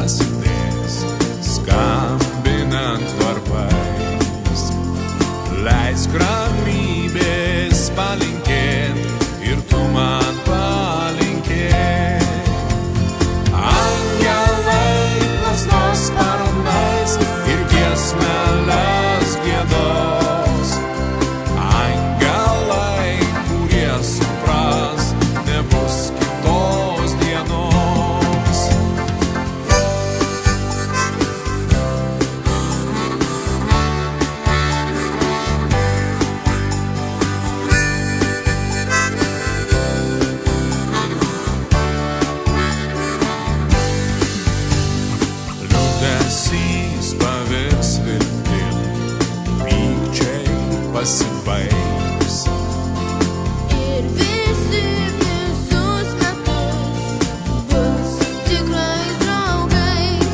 prasidės, skambinant varpais. Leisk ramybės palinkėt ir tu man palinkėt. Angelai plasnos sparnais ir giesmeles giedos. Angelai, kurie supras, nebus kitos dienos. Liūdesys pavirs viltim, pykčiai pasibaigs. Ir visi visus metus bus tikrais draugais.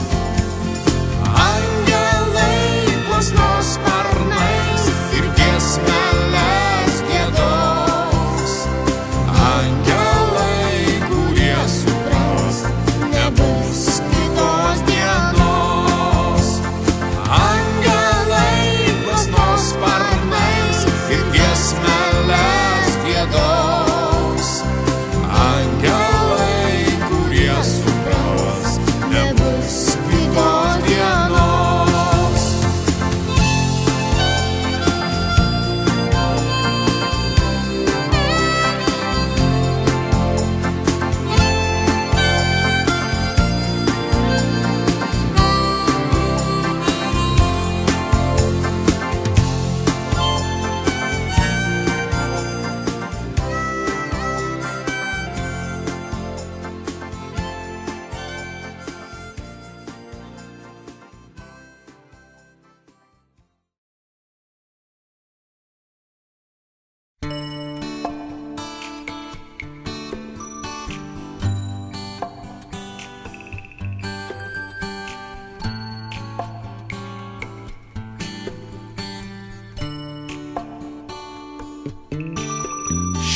Angelai plasnos sparnais ir giesmeles giedos. Angelai, kurie supras, nebus kitos dienos. Angelai plasnos sparnais ir giesmeles giedos. Angelai, kurie supras, nebus kitos dienos.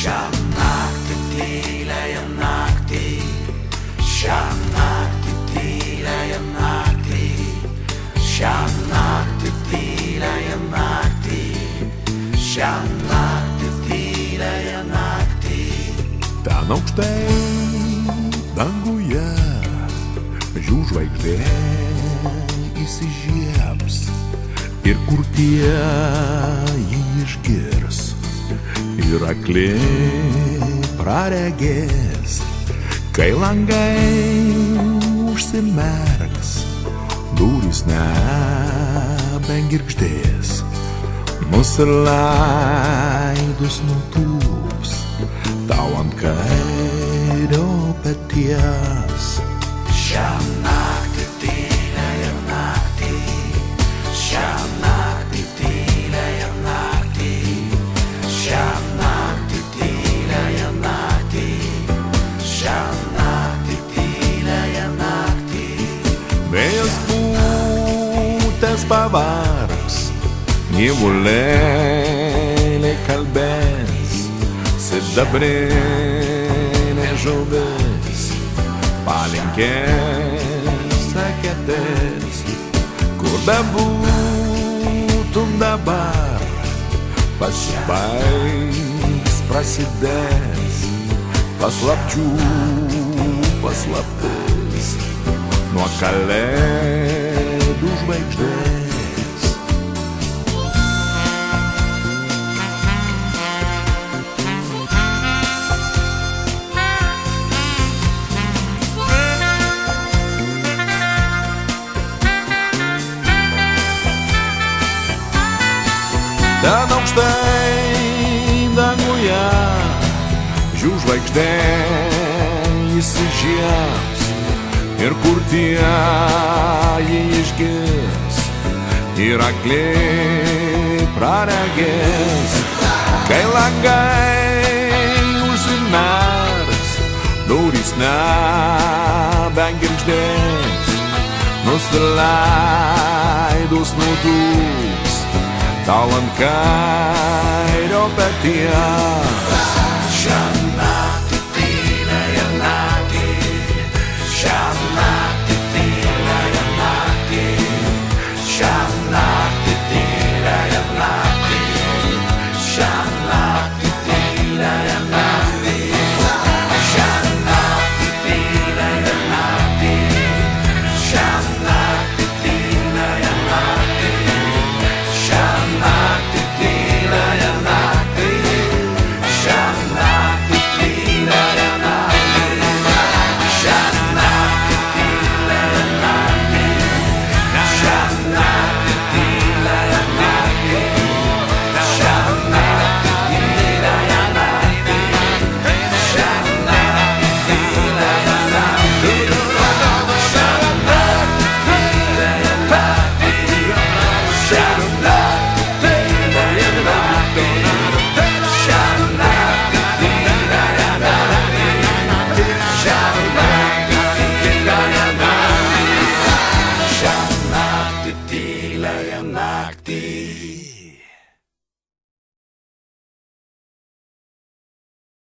Šią naktį tyliąją naktį, šią naktį tyliąją naktį, šią naktį tyliąją naktį, šią naktį tyliąją naktį. Ten aukštai danguje jų žvaigždė įsižiebs ir kur tie jį išgirs ir akliai praregės, kai langai užsimerks, durys nebegirgždės, nusileidus nutūps tau ant kairio peties. Šią naktį tyliąją naktį, šią naktį tyliąją naktį, šią naktį tyliąją naktį, šią naktį tyliąją naktį. Vėjas pūtęs pavargs, gyvulėliai kalbės, sidabrinė žuvis palinkės eketės. Kur bebūtum dabar, pasibaigs, prasidės paslapčių paslaptis nuo kalėdų žvaigždės. Ten aukštai danguje jų žvaigždė įsižiebs ir kur tie jį išgirs ir akliai praregės, kai langai užsimerks, durys nebegirgždės, nusileidus nutūps tau ant kairio peties. Šią naktį tyliąją naktį, šią naktį